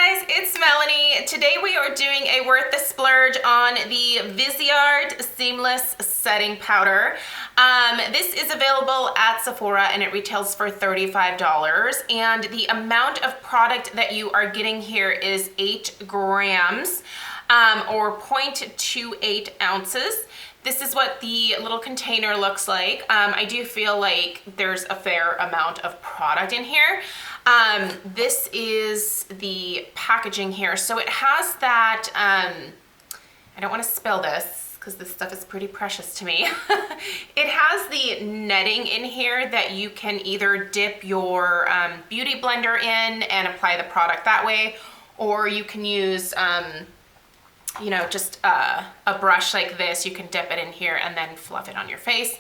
guys, it's Melanie. Today we are doing a worth the splurge on the Viseart Seamless Setting Powder. This is available at Sephora and it retails for $35. And the amount of product that you are getting here is 8 grams or 0.28 ounces. This is what the little container looks like. I do feel like there's a fair amount of product in here. This is the packaging here. So it has that, I don't want to spill this because this stuff is pretty precious to me. It has the netting in here that you can either dip your beauty blender in and apply the product that way, or you can use you know, just a brush like this. You can dip it in here and then fluff it on your face.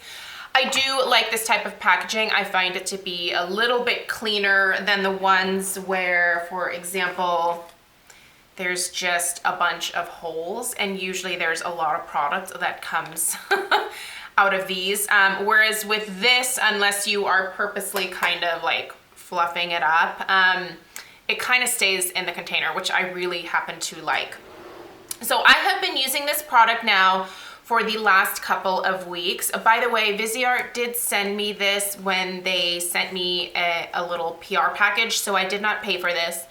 I do like this type of packaging. I find it to be a little bit cleaner than the ones where, for example, there's just a bunch of holes, and usually there's a lot of product that comes out of these. Whereas with this, unless you are purposely kind of like fluffing it up, it kind of stays in the container, which I really happen to like. So I have been using this product now for the last couple of weeks. By the way, Viseart did send me this when they sent me a little PR package, so I did not pay for this.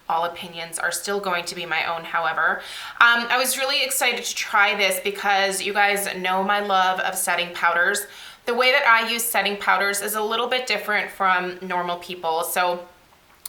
All opinions are still going to be my own, however. I was really excited to try this because you guys know my love of setting powders. The way that I use setting powders is a little bit different from normal people. So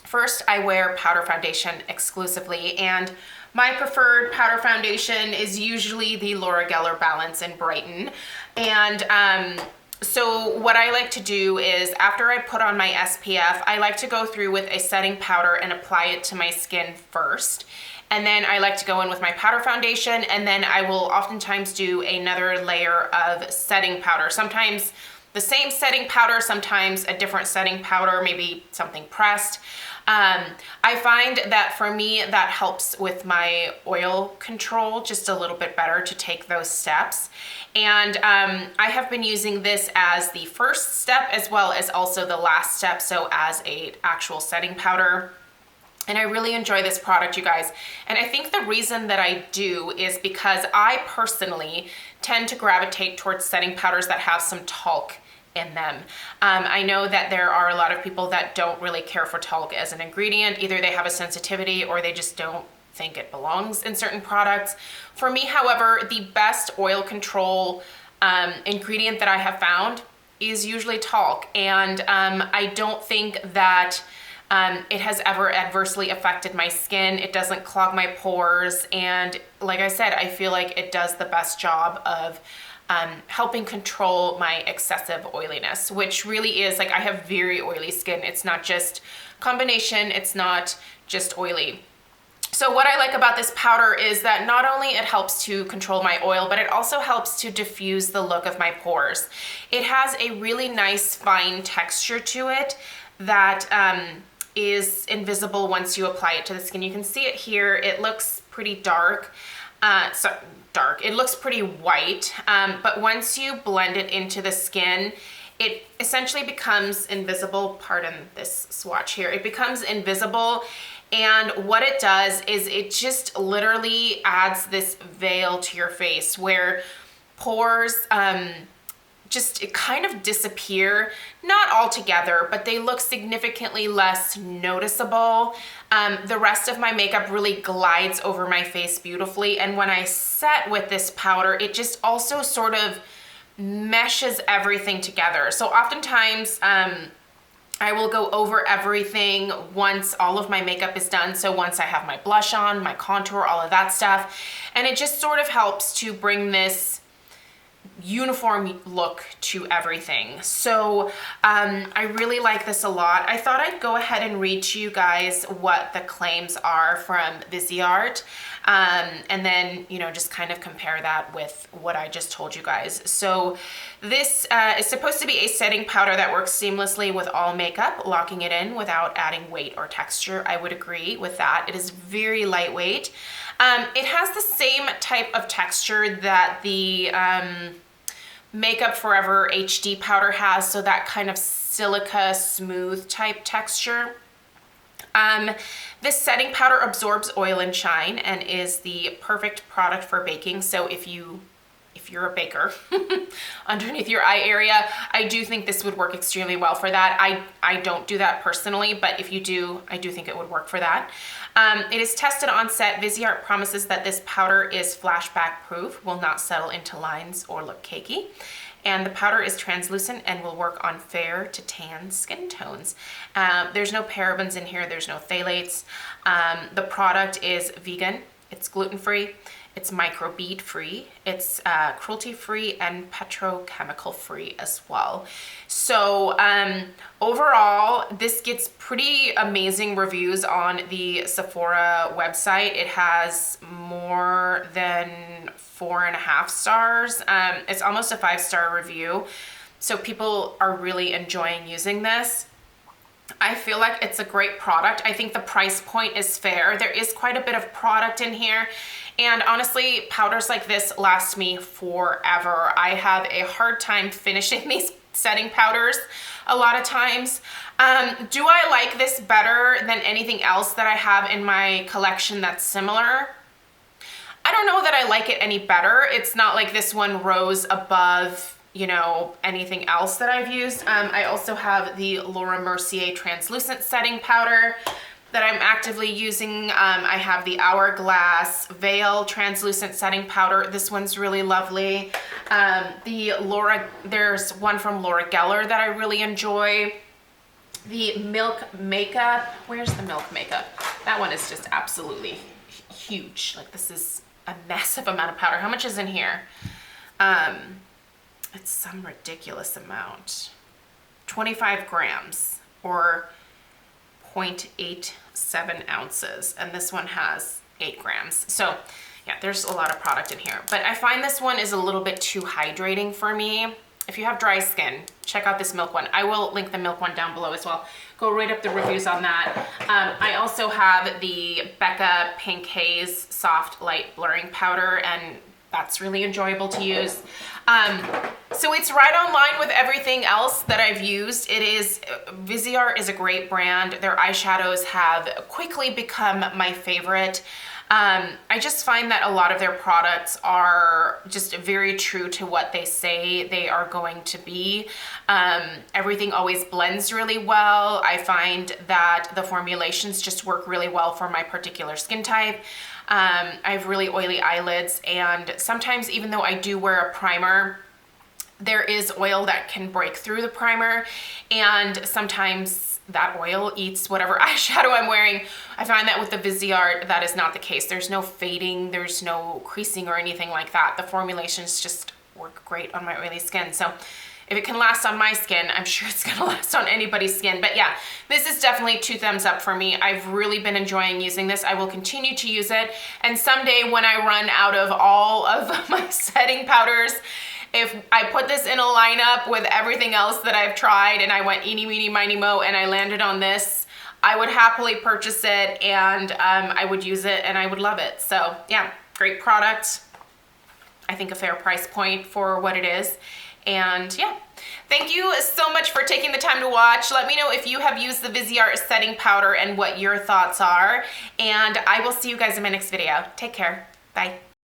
first, I wear powder foundation exclusively, and my preferred powder foundation is usually the Laura Geller Balance in Brighton. And so what I like to do is, after I put on my SPF, I like to go through with a setting powder and apply it to my skin first. And then I like to go in with my powder foundation, and then I will oftentimes do another layer of setting powder. Sometimes the same setting powder, sometimes a different setting powder, maybe something pressed. I find that for me, that helps with my oil control just a little bit better to take those steps. And I have been using this as the first step as well as also the last step, so as a actual setting powder. And I really enjoy this product, you guys. And I think the reason that I do is because I personally tend to gravitate towards setting powders that have some talc in them. I know that there are a lot of people that don't really care for talc as an ingredient. Either they have a sensitivity or they just don't think it belongs in certain products. For me, however, the best oil control ingredient that I have found is usually talc. And I don't think that it has ever adversely affected my skin. It doesn't clog my pores. And like I said, I feel like it does the best job of helping control my excessive oiliness, which really is, like, I have very oily skin. It's not just combination, it's not just oily. So what I like about this powder is that not only it helps to control my oil, but it also helps to diffuse the look of my pores. It has a really nice fine texture to it that is invisible once you apply it to the skin. You can see it here. It looks pretty dark. It looks pretty white, but once you blend it into the skin, it essentially becomes invisible. Pardon this swatch here. It becomes invisible, and what it does is it just literally adds this veil to your face where pores just kind of disappear, not altogether, but they look significantly less noticeable. The rest of my makeup really glides over my face beautifully, and when I set with this powder, it just also sort of meshes everything together. So oftentimes I will go over everything once all of my makeup is done. So once I have my blush on, my contour, all of that stuff, and it just sort of helps to bring this uniform look to everything. So I really like this a lot. I thought I'd go ahead and read to you guys what the claims are from Viseart, and then, you know, just kind of compare that with what I just told you guys. So this is supposed to be a setting powder that works seamlessly with all makeup, locking it in without adding weight or texture. I would agree with that. It is very lightweight. It has the same type of texture that the Makeup Forever HD powder has, so that kind of silica smooth type texture. This setting powder absorbs oil and shine and is the perfect product for baking. So if you're a baker underneath your eye area, I do think this would work extremely well for that. I don't do that personally, but if you do, I do think it would work for that. It is tested on set. Viseart promises that this powder is flashback proof, will not settle into lines or look cakey. And the powder is translucent and will work on fair to tan skin tones. There's no parabens in here, there's no phthalates. The product is vegan, it's gluten-free, it's microbead free, it's cruelty-free and petrochemical free as well. So overall, this gets pretty amazing reviews on the Sephora website. It has more than 4.5 stars. It's almost a 5-star review. So people are really enjoying using this. I feel like it's a great product. I think the price point is fair. There is quite a bit of product in here. And honestly, powders like this last me forever. I have a hard time finishing these setting powders a lot of times. Do I like this better than anything else that I have in my collection that's similar? I don't know that I like it any better. It's not like this one rose above, you know, anything else that I've used. I also have the Laura Mercier translucent setting powder that I'm actively using. I have the Hourglass Veil translucent setting powder. This one's really lovely. There's one from Laura Geller that I really enjoy. The Milk Makeup, where's the Milk Makeup? That one is just absolutely huge. Like, this is a massive amount of powder. How much is in here? It's some ridiculous amount. 25 grams or 0.87 ounces. And this one has 8 grams. So yeah, there's a lot of product in here. But I find this one is a little bit too hydrating for me. If you have dry skin, check out this Milk one. I will link the Milk one down below as well. Go right up the reviews on that. I also have the Becca Pink Haze Soft Light Blurring Powder, and that's really enjoyable to use. So it's right on line with everything else that I've used. Viseart is a great brand. Their eyeshadows have quickly become my favorite. I just find that a lot of their products are just very true to what they say they are going to be. Everything always blends really well. I find that the formulations just work really well for my particular skin type. I have really oily eyelids, and sometimes even though I do wear a primer, there is oil that can break through the primer, and sometimes that oil eats whatever eyeshadow I'm wearing. I find that with the Viseart, that is not the case. There's no fading, there's no creasing or anything like that. The formulations just work great on my oily skin. So if it can last on my skin, I'm sure it's gonna last on anybody's skin. But yeah, this is definitely 2 thumbs up for me. I've really been enjoying using this. I will continue to use it. And someday when I run out of all of my setting powders, if I put this in a lineup with everything else that I've tried and I went eeny, meeny, miny, mo, and I landed on this, I would happily purchase it, and I would use it and I would love it. So yeah, great product. I think a fair price point for what it is. And yeah, thank you so much for taking the time to watch. Let me know if you have used the Viseart setting powder and what your thoughts are. And I will see you guys in my next video. Take care. Bye.